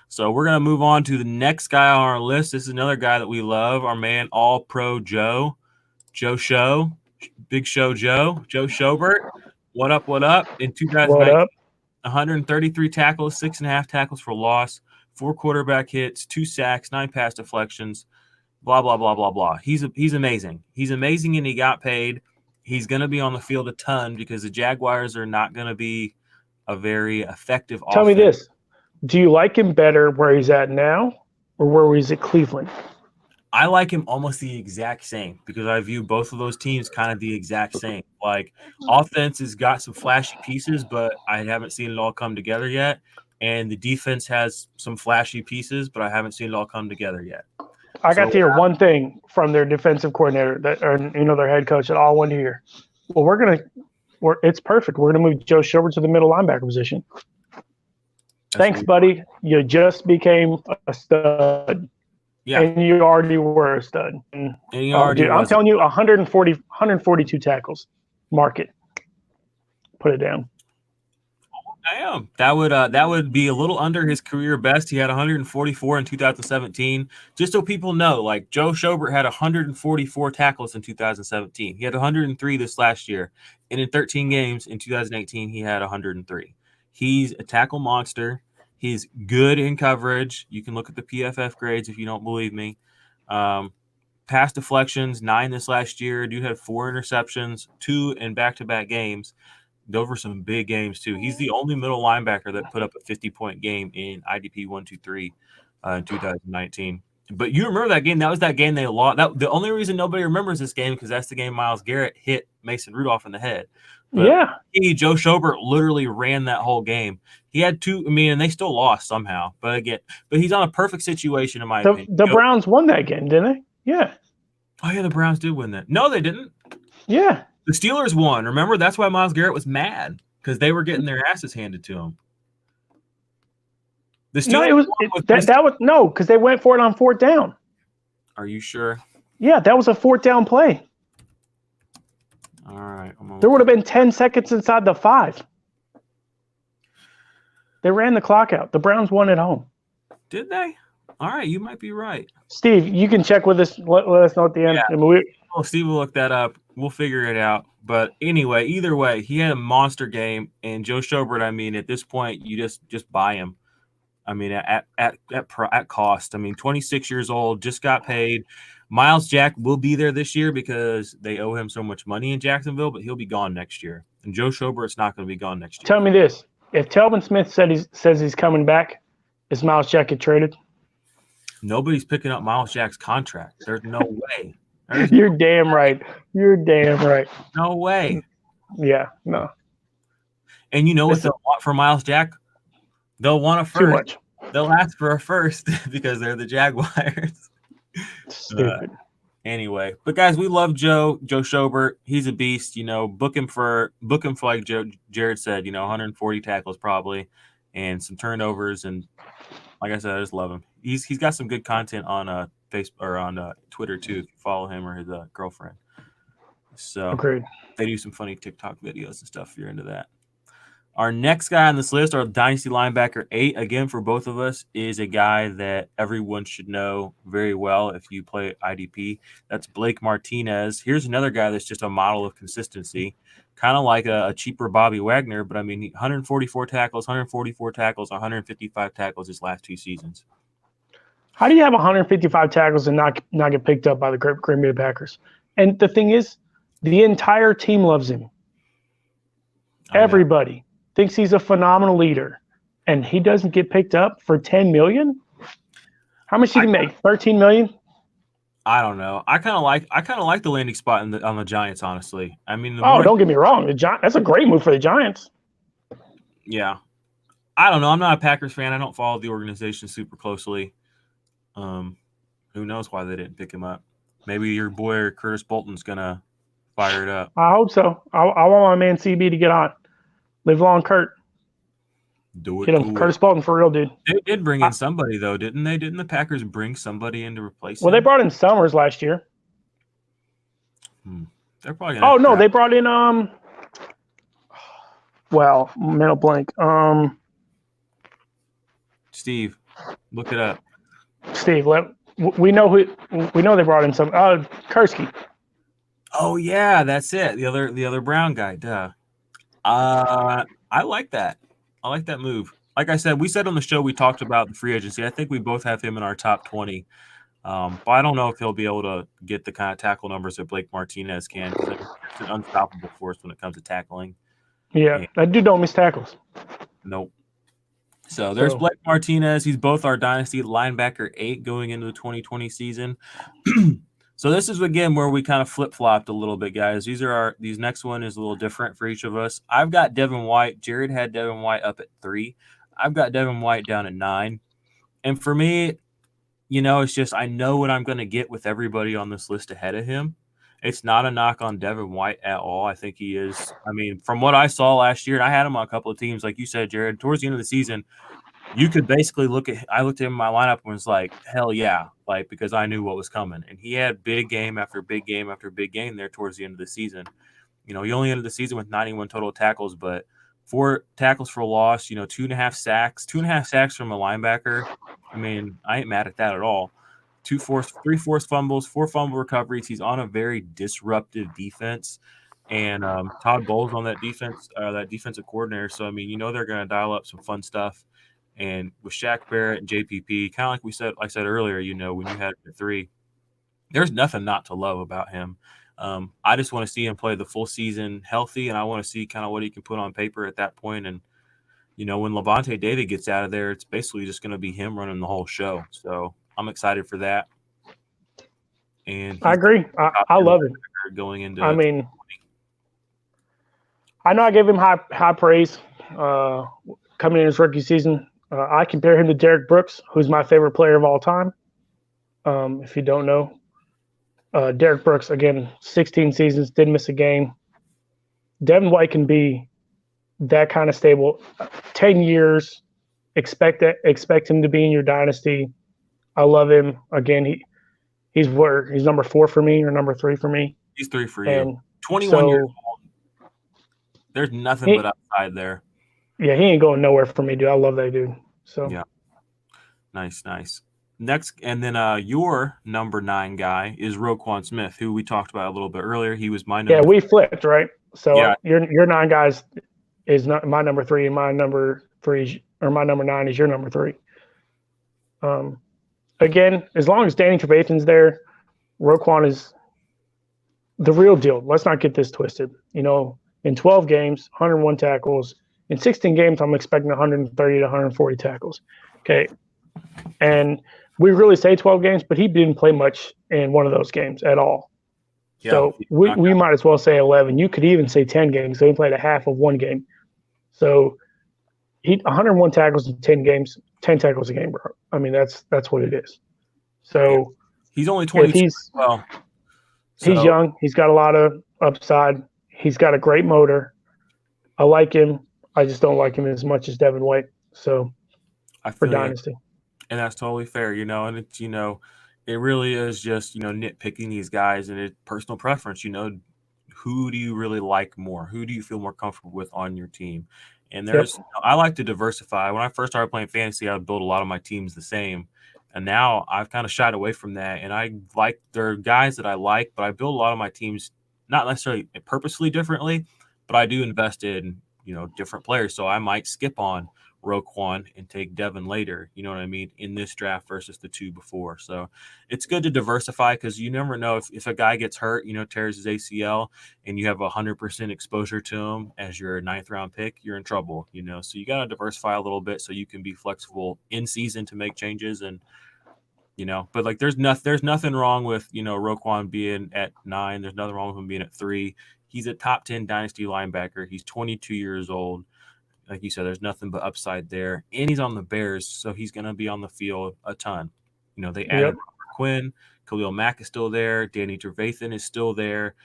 So we're going to move on to the next guy on our list. This is another guy that we love, our man All-Pro Joe Show, Big Show Joe Schobert. What up? In 2019, 133 tackles, 6.5 tackles for loss, 4 quarterback hits, 2 sacks, 9 pass deflections, blah, blah, blah, blah, blah. He's amazing. He's amazing, and he got paid. He's going to be on the field a ton because the Jaguars are not going to be a very effective offense. Tell me this. Do you like him better where he's at now or where he's at Cleveland? I like him almost the exact same because I view both of those teams kind of the exact same. Like, offense has got some flashy pieces, but I haven't seen it all come together yet. And the defense has some flashy pieces, but I haven't seen it all come together yet. I got to hear one thing from their defensive coordinator, their head coach, that all want to hear. Well, it's perfect. We're going to move Joe Schobert to the middle linebacker position. Thanks, buddy. You just became a stud. Yeah. And you already were a stud. And you already I'm telling you, 142 tackles. Mark it. Put it down. I am. That would be a little under his career best. He had 144 in 2017. Just so people know, like, Joe Schobert had 144 tackles in 2017. He had 103 this last year. And in 13 games in 2018, he had 103. He's a tackle monster. He's good in coverage. You can look at the PFF grades if you don't believe me. Pass deflections, 9 this last year. Dude had 4 interceptions, 2 in back-to-back games. Those were some big games, too. He's the only middle linebacker that put up a 50-point game in IDP 123 in 2019. But you remember that game? That was that game they lost. The only reason nobody remembers this game because that's the game Myles Garrett hit Mason Rudolph in the head. But Joe Schobert literally ran that whole game. He had 2. I mean, and they still lost somehow. But he's on a perfect situation in my opinion. The Browns won that game, didn't they? Yeah. Oh yeah, the Browns did win that. No, they didn't. Yeah. The Steelers won. Remember, that's why Myles Garrett was mad because they were getting their asses handed to him. The Steelers because they went for it on 4th down. Are you sure? Yeah, that was a 4th down play. All right. There would have been 10 seconds inside the 5. They ran the clock out. The Browns won at home. Did they? All right, you might be right. Steve, you can check with us. Let us know at the end. Yeah. Steve will look that up. We'll figure it out. But anyway, either way, he had a monster game. And Joe Schobert, I mean, at this point, you just buy him. I mean, at cost. I mean, 26 years old, just got paid. Myles Jack will be there this year because they owe him so much money in Jacksonville, but he'll be gone next year. And Joe Schobert's not going to be gone next year. Tell me this. If Telvin Smith says he's coming back, is Myles Jack get traded? Nobody's picking up Myles Jack's contract. There's no way. You're damn right. You're damn right. No way. Yeah, no. And you know what they'll want for Myles Jack? They'll want a first. Too much. They'll ask for a first because they're the Jaguars. Stupid. Anyway, but guys, we love Joe Schobert. He's a beast. Book him for like Jared said. 140 tackles probably, and some turnovers. And like I said, I just love him. He's got some good content on Facebook or on Twitter too. If you follow him or his girlfriend, so Agreed. they do some funny TikTok videos and stuff. If you're into that. Our next guy on this list, our Dynasty linebacker 8, again for both of us, is a guy that everyone should know very well if you play IDP. That's Blake Martinez. Here's another guy that's just a model of consistency, kind of like a cheaper Bobby Wagner, but I mean, 144 tackles, 155 tackles his last 2 seasons. How do you have 155 tackles and not get picked up by the Green Bay Packers? And the thing is, the entire team loves him. Everybody thinks he's a phenomenal leader, and he doesn't get picked up for $10 million. How much did he make? $13 million? I don't know. I kind of like the landing spot on the Giants, honestly. I mean, don't get me wrong. That's a great move for the Giants. Yeah, I don't know. I'm not a Packers fan. I don't follow the organization super closely. Who knows why they didn't pick him up? Maybe your boy Curtis Bolton's gonna fire it up. I hope so. I want my man CB to get on. Live long, Kurt. Do it. Get him, Curtis Bolton for real, dude. They did bring in somebody though, didn't they? Didn't the Packers bring somebody in to replace him? Well, they brought in Summers last year. They're probably gonna. Oh no, they brought in Well, mental blank. Steve, look it up. Steve, we know they brought in some. Kursky. Oh yeah, that's it. The other brown guy. Duh. I like that. I like that move. Like I said, we said on the show we talked about the free agency. I think we both have him in our top 20. But I don't know if he'll be able to get the kind of tackle numbers that Blake Martinez can, because it's an unstoppable force when it comes to tackling. Yeah, that dude don't miss tackles. Nope. So there's Blake Martinez. He's both our Dynasty linebacker 8 going into the 2020 season. So this is, again, where we kind of flip-flopped a little bit, guys. These next one is a little different for each of us. I've got Devin White. Jared had Devin White up at 3. I've got Devin White down at 9. And for me, it's just I know what I'm going to get with everybody on this list ahead of him. It's not a knock on Devin White at all. I think he is. I mean, from what I saw last year, and I had him on a couple of teams, like you said, Jared, towards the end of the season, you could basically I looked at him in my lineup and was like, hell yeah, because I knew what was coming. And he had big game after big game after big game there towards the end of the season. He only ended the season with 91 total tackles, but 4 tackles for loss, 2.5 sacks. 2.5 sacks from a linebacker. I mean, I ain't mad at that at all. 3 forced fumbles, 4 fumble recoveries. He's on a very disruptive defense. And Todd Bowles on that defense, that defensive coordinator. So, I mean, they're going to dial up some fun stuff. And with Shaq Barrett and JPP, kind of like I said earlier, when you had the 3, there's nothing not to love about him. I just want to see him play the full season healthy, and I want to see kind of what he can put on paper at that point. And, when Levante David gets out of there, it's basically just going to be him running the whole show. So I'm excited for that. And I agree. I love it. Going into, I mean, I know I gave him high praise coming in his rookie season. I compare him to Derek Brooks, who's my favorite player of all time. If you don't know, Derek Brooks, again, 16 seasons, didn't miss a game. Devin White can be that kind of stable. 10 years, expect him to be in your dynasty. I love him. Again, he's number 4 for me or number 3 for me. He's 3 for you. 21 years old. There's nothing but upside there. Yeah, he ain't going nowhere for me, dude. I love that dude. So yeah, nice. Next, and then your number 9 guy is Roquan Smith, who we talked about a little bit earlier. He was my number. Yeah, we flipped, right? So your 9 guys is not my number 3, and my number 3 or my number 9 is your number 3. Again, as long as Danny Trevathan's there, Roquan is the real deal. Let's not get this twisted. In 12 games, 101 tackles. In 16 games, I'm expecting 130 to 140 tackles. Okay. And we really say 12 games, but he didn't play much in one of those games at all. Yeah, so we might as well say 11. You could even say 10 games. So he played a half of one game. So 101 tackles in 10 games, 10 tackles a game, bro. I mean, that's what it is. So he's only 22 as well. He's So young. He's got a lot of upside. He's got a great motor. I like him. I just don't like him as much as Devin White. So I for feel you, Dynasty. and that's totally fair, and it's it really is just nitpicking these guys and it's personal preference. Who do you really like more? Who do you feel more comfortable with on your team? And Yep. I like to diversify. When I first started playing fantasy, I would build a lot of my teams the same. And now I've kind of shied away from that. And there are guys that I like, but I build a lot of my teams not necessarily purposely differently, but I do invest in, different players. So I might skip on Roquan and take Devin later, you know what I mean, in this draft versus the two before. So it's good to diversify because you never know if a guy gets hurt, tears his ACL, and you have 100% exposure to him as your ninth round pick, you're in trouble, So you got to diversify a little bit so you can be flexible in season to make changes. And, but like there's nothing wrong with, Roquan being at 9. There's nothing wrong with him being at 3. He's a top 10 dynasty linebacker. He's 22 years old. Like you said, there's nothing but upside there. And he's on the Bears, so he's going to be on the field a ton. They added Yep. Robert Quinn. Khalil Mack is still there. Danny Trevathan is still there.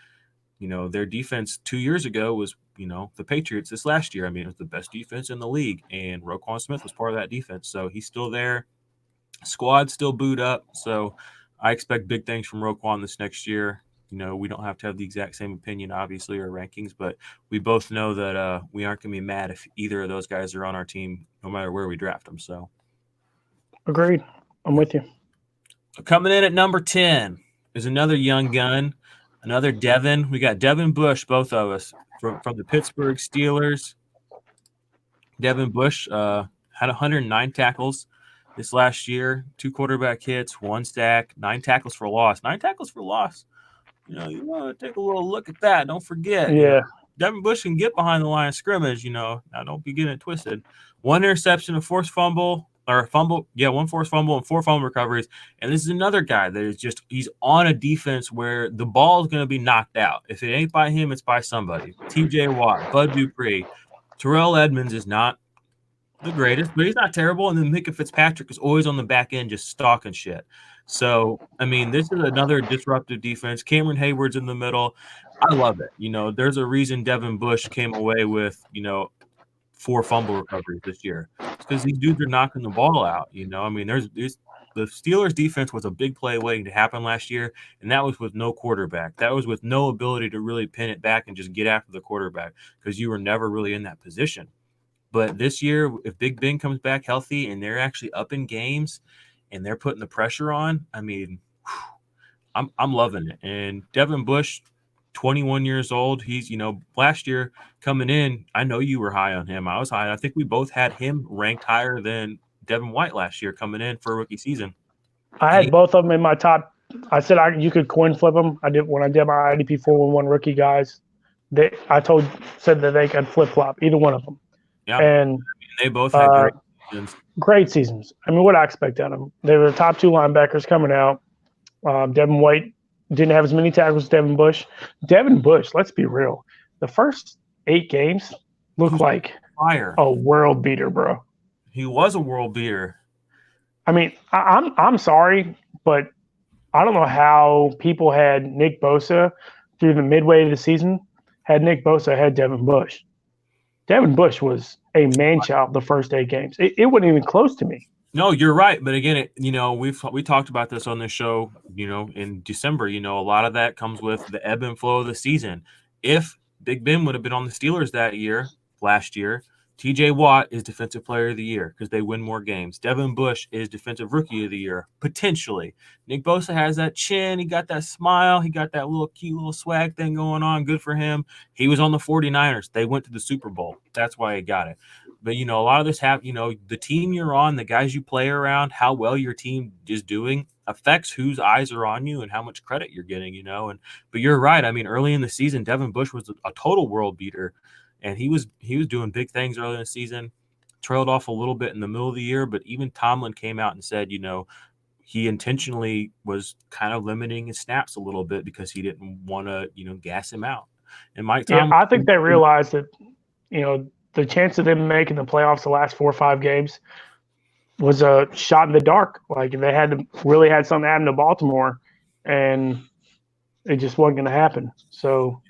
Their defense 2 years ago was, the Patriots this last year. I mean, it was the best defense in the league, and Roquan Smith was part of that defense. So he's still there. Squad's still booed up. So I expect big things from Roquan this next year. We don't have to have the exact same opinion, obviously, or rankings, but we both know that we aren't going to be mad if either of those guys are on our team, no matter where we draft them. So, Agreed. I'm with you. coming in at number 10 is another young gun, another Devin. We got Devin Bush, both of us, from the Pittsburgh Steelers. Devin Bush had 109 tackles this last year, 2 quarterback hits, 1 sack, 9 tackles for loss. 9 tackles for loss. You want to take a little look at that. Don't forget, Yeah. Devin Bush can get behind the line of scrimmage, Now, don't be getting it twisted. 1 interception, a forced fumble, or fumble. Yeah, 1 forced fumble and 4 fumble recoveries. And this is another guy that is he's on a defense where the ball is going to be knocked out. If it ain't by him, it's by somebody. TJ Watt, Bud Dupree. Terrell Edmonds is not the greatest, but he's not terrible. And then Micah Fitzpatrick is always on the back end just stalking shit. So, I mean, this is another disruptive defense. Cameron Hayward's in the middle. I love it. There's a reason Devin Bush came away with, 4 fumble recoveries this year. It's because these dudes are knocking the ball out. I mean, there's the Steelers defense was a big play waiting to happen last year, and that was with no quarterback. That was with no ability to really pin it back and just get after the quarterback because you were never really in that position. But this year, if Big Ben comes back healthy and they're actually up in games and they're putting the pressure on, I mean, I'm loving it. And Devin Bush, 21 years old, he's, last year coming in, I know you were high on him. I was high. I think we both had him ranked higher than Devin White last year coming in for a rookie season. I had both of them in my top. I said you could coin flip them. I did when I did my IDP 411 rookie guys. Said that they could flip flop either one of them. Yeah, and they both had great seasons. Great seasons. I mean, what I expect out of them. They were the top 2 linebackers coming out. Devin White didn't have as many tackles as Devin Bush. Devin Bush, let's be real. The first 8 games looked like fire. A world beater, bro. He was a world beater. I mean, I'm sorry, but I don't know how people had Nick Bosa through the midway of the season, had Nick Bosa ahead Devin Bush. Devin Bush was a man-child the first 8 games. It wasn't even close to me. No, you're right. But again, we talked about this on this show, in December. A lot of that comes with the ebb and flow of the season. If Big Ben would have been on the Steelers last year, TJ Watt is Defensive Player of the Year because they win more games. Devin Bush is Defensive Rookie of the Year, potentially. Nick Bosa has that chin. He got that smile. He got that little cute little swag thing going on. Good for him. He was on the 49ers. They went to the Super Bowl. That's why he got it. But, a lot of this the team you're on, the guys you play around, how well your team is doing affects whose eyes are on you and how much credit you're getting, But you're right. I mean, early in the season, Devin Bush was a total world beater. And he was doing big things early in the season, trailed off a little bit in the middle of the year. But even Tomlin came out and said, he intentionally was kind of limiting his snaps a little bit because he didn't want to, gas him out. And Mike Tomlin, I think they realized that, the chance of them making the playoffs the last 4 or 5 games was a shot in the dark. Like they had something happen to Baltimore, and it just wasn't going to happen. So,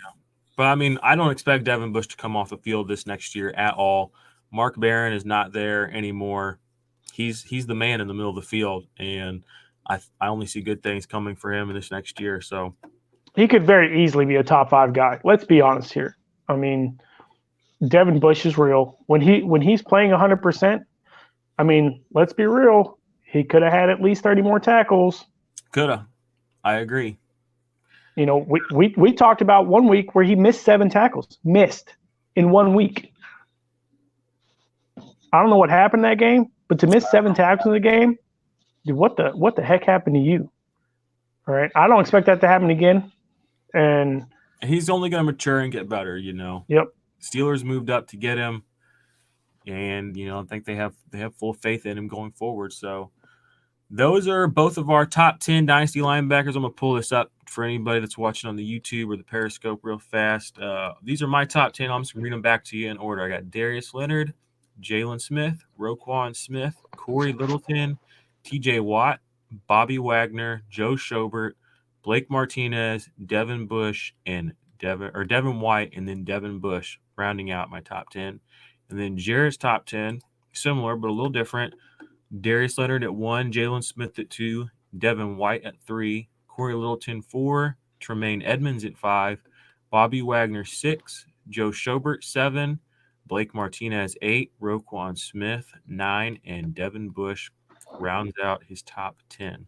But I mean, I don't expect Devin Bush to come off the field this next year at all. Mark Barron is not there anymore. He's the man in the middle of the field, and I only see good things coming for him in this next year. So he could very easily be a top 5 guy. Let's be honest here. I mean, Devin Bush is real. When he's playing 100%, I mean, let's be real. He could have had at least 30 more tackles. Coulda. I agree. You know, we talked about 1 week where he missed 7 tackles. Missed in 1 week. I don't know what happened that game, but to miss 7 tackles in the game, dude, what the heck happened to you? All right. I don't expect that to happen again. And he's only going to mature and get better, you know. Yep. Steelers moved up to get him, and you know, I think they have full faith in him going forward. So those are both of our top 10 Dynasty linebackers. I'm going to pull this up for anybody that's watching on the YouTube or the Periscope real fast. These are my top 10. I'm just going to read them back to you in order. I got Darius Leonard, Jalen Smith, Roquan Smith, Corey Littleton, TJ Watt, Bobby Wagner, Joe Schobert, Blake Martinez, Devin Bush, and Devin White, and then Devin Bush, rounding out my top 10. And then Jared's top 10, similar but a little different. Darius Leonard at 1, Jalen Smith at 2, Devin White at 3, Corey Littleton 4, Tremaine Edmonds at 5, Bobby Wagner 6, Joe Schobert 7, Blake Martinez 8, Roquan Smith 9, and Devin Bush rounds out his top 10.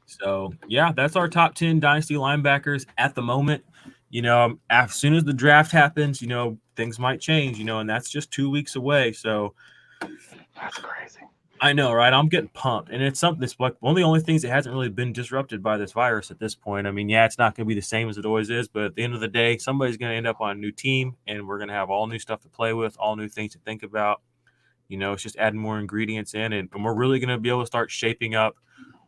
So, yeah, that's our top 10 Dynasty linebackers at the moment. You know, as soon as the draft happens, you know, things might change, you know, and that's just 2 weeks away. So that's crazy. I know, right? I'm getting pumped. And it's something that's like one of the only things that hasn't really been disrupted by this virus at this point. I mean, yeah, it's not going to be the same as it always is, but at the end of the day, somebody's going to end up on a new team, and we're going to have all new stuff to play with, all new things to think about. You know, it's just adding more ingredients in, and we're really going to be able to start shaping up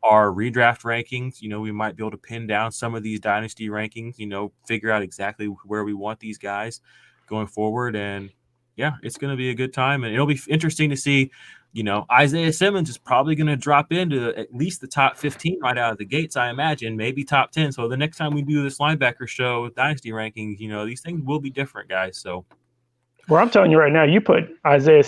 our redraft rankings. You know, we might be able to pin down some of these dynasty rankings, you know, figure out exactly where we want these guys going forward. And yeah, it's going to be a good time, and it'll be interesting to see. You know, Isaiah Simmons is probably going to drop into at least the top 15 right out of the gates, I imagine, maybe top 10. So the next time we do this linebacker show, dynasty rankings, you know, these things will be different, guys. So, well, I'm telling you right now, you put Isaiah.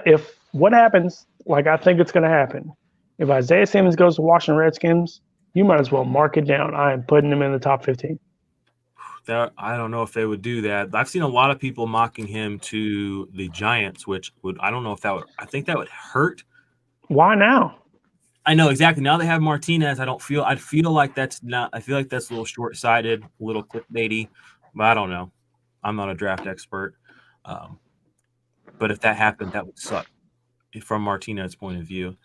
If what happens, like I think it's going to happen, if Isaiah Simmons goes to Washington Redskins, you might as well mark it down. I am putting him in the top 15. I don't know if they would do that. I've seen a lot of people mocking him to the Giants, which I don't know if that would, I think that would hurt. Why now? I know exactly. Now they have Martinez. I feel like that's a little short-sighted, a little clickbaity, but I don't know. I'm not a draft expert. But if that happened, that would suck from Martinez's point of view.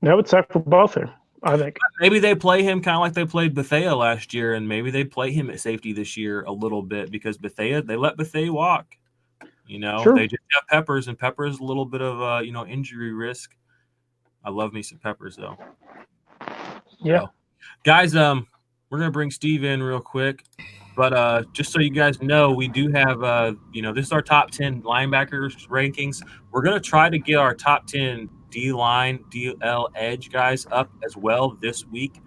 That would suck for both of them, I think. Maybe they play him kind of like they played Bethea last year, and maybe they play him at safety this year a little bit because they let Bethea walk. You know, Sure. They just have Peppers, and Peppers a little bit of injury risk. I love me some Peppers though. Yeah, so, guys, we're gonna bring Steve in real quick, but just so you guys know, we do have this is our top 10 linebackers rankings. We're gonna try to get our top 10 D-line, DL edge guys up as well this week.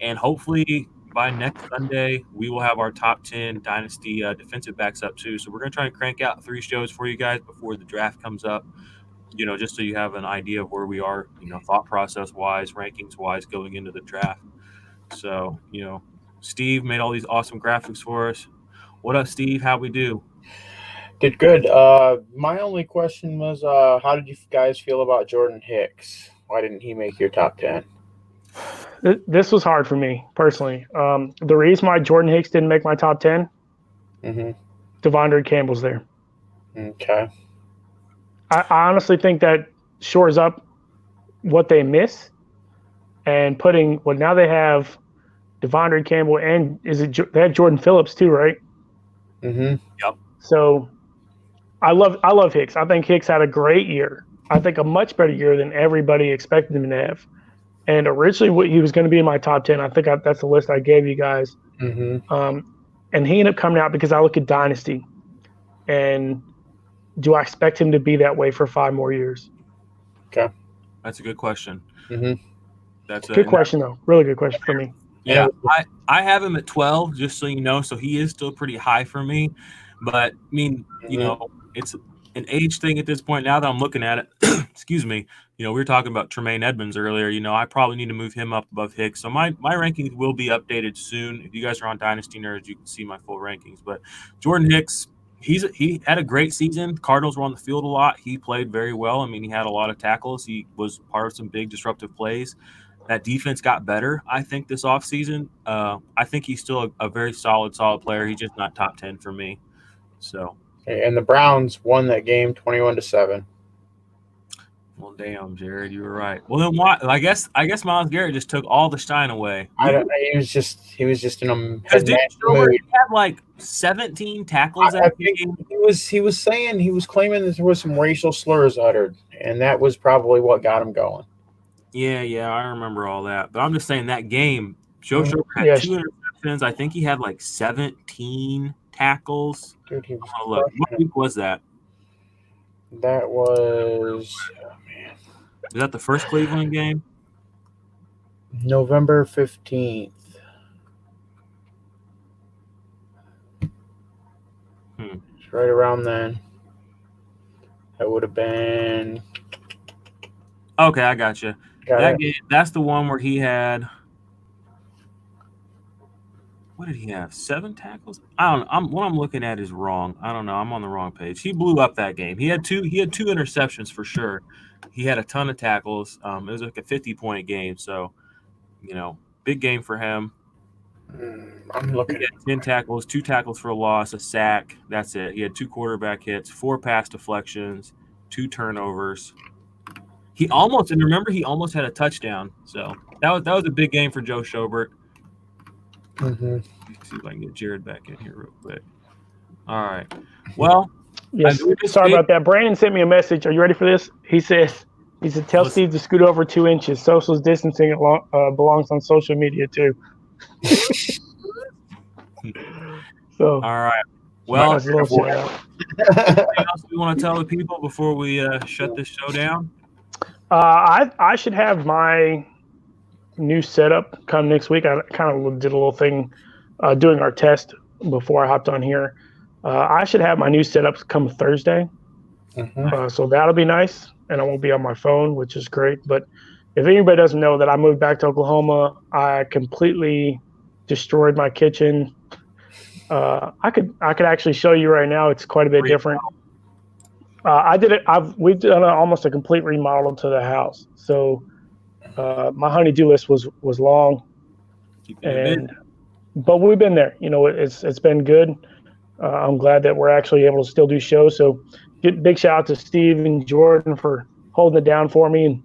And hopefully by next Sunday, we will have our top 10 Dynasty defensive backs up too. So we're going to try and crank out 3 shows for you guys before the draft comes up, you know, just so you have an idea of where we are, you know, thought process-wise, rankings-wise going into the draft. So, you know, Steve made all these awesome graphics for us. What up, Steve? How we do? Did good. My only question was, how did you guys feel about Jordan Hicks? Why didn't he make your top 10? This was hard for me personally. The reason why Jordan Hicks didn't make my top 10, Devondre Campbell's there. Okay. I honestly think that shores up what they miss, and now they have Devondre Campbell and they have Jordan Phillips too, right? Yep. So I love Hicks. I think Hicks had a great year. I think a much better year than everybody expected him to have. And originally, he was going to be in my top 10. I think that's the list I gave you guys. And he ended up coming out because I look at Dynasty. And do I expect him to be that way for 5 more years? Okay. That's a good question. That's a good question, though. Really good question for me. Yeah, I have him at 12, just so you know. So he is still pretty high for me. But, I mean, it's an age thing at this point. Now that I'm looking at it, excuse me, we were talking about Tremaine Edmonds earlier. I probably need to move him up above Hicks. So my rankings will be updated soon. If you guys are on Dynasty Nerds, you can see my full rankings. But Jordan Hicks, he had a great season. Cardinals were on the field a lot. He played very well. I mean, he had a lot of tackles. He was part of some big disruptive plays. That defense got better, I think, this offseason. I think he's still a very solid player. He's just not top 10 for me. So, and the Browns won that game 21-7. Well, damn, Jared, you were right. Well, then why? I guess Myles Garrett just took all the shine away. He was just in a mood. He had like 17 tackles that game. He was claiming that there was some racial slurs uttered, and that was probably what got him going. Yeah, I remember all that. But I'm just saying that game, Joe Schobert had 2 interceptions. I think he had like 17 tackles. Dude, he was what week was that? That was, man. Was that the first Cleveland game? November 15th. It's right around then. That would have been. Okay, I got you. That game, that's the one where he had. What did he have? 7 tackles? I don't know. What I'm looking at is wrong. I don't know. I'm on the wrong page. He blew up that game. He had two interceptions for sure. He had a ton of tackles. It was like a 50-point game. So, big game for him. I'm looking at 10 tackles, 2 tackles for a loss, a sack. That's it. He had 2 quarterback hits, 4 pass deflections, 2 turnovers. He almost had a touchdown. So that was a big game for Joe Schobert. Let's see if I can get Jared back in here real quick. All right. Well, yes. Sorry about that. Brandon sent me a message. Are you ready for this? He said, tell Steve to scoot over 2 inches. Social distancing belongs on social media too. So. All right. Well, anything else we want to tell the people before we shut this show down? I should have my new setup come next week. I kind of did a little thing doing our test before I hopped on here. I should have my new setup come Thursday. So that'll be nice, and I won't be on my phone, which is great. But if anybody doesn't know that I moved back to Oklahoma, I completely destroyed my kitchen. I could actually show you right now. It's quite a bit different. I did it. We've done almost a complete remodel to the house. So my honey-do list was long, but we've been there. It's been good. I'm glad that we're actually able to still do shows. So big shout out to Steve and Jordan for holding it down for me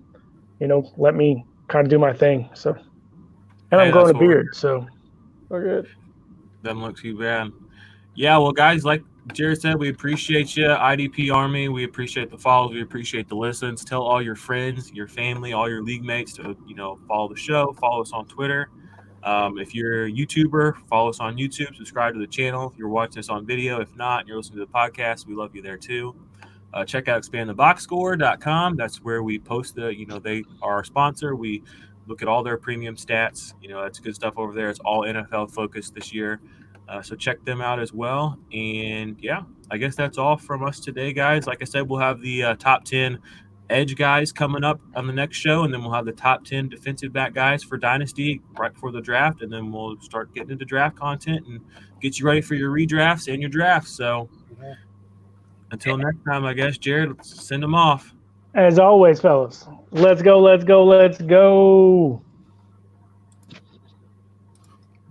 and let me kind of do my thing. So, and I'm growing a beard, so we're good. Doesn't look too bad. Yeah, well, guys, like Jared said, we appreciate you, IDP Army. We appreciate the follows. We appreciate the listens. Tell all your friends, your family, all your league mates to follow the show. Follow us on Twitter. If you're a YouTuber, follow us on YouTube. Subscribe to the channel. If you're watching us on video, if not, and you're listening to the podcast, we love you there too. Check out expandtheboxscore.com. That's where we post they are our sponsor. We look at all their premium stats. That's good stuff over there. It's all NFL focused this year. So check them out as well. And yeah, I guess that's all from us today, guys. Like I said, we'll have the top 10 edge guys coming up on the next show, and then we'll have the top 10 defensive back guys for Dynasty right before the draft, and then we'll start getting into draft content and get you ready for your redrafts and your drafts. So until next time, I guess, Jared, let's send them off. As always, fellas, let's go.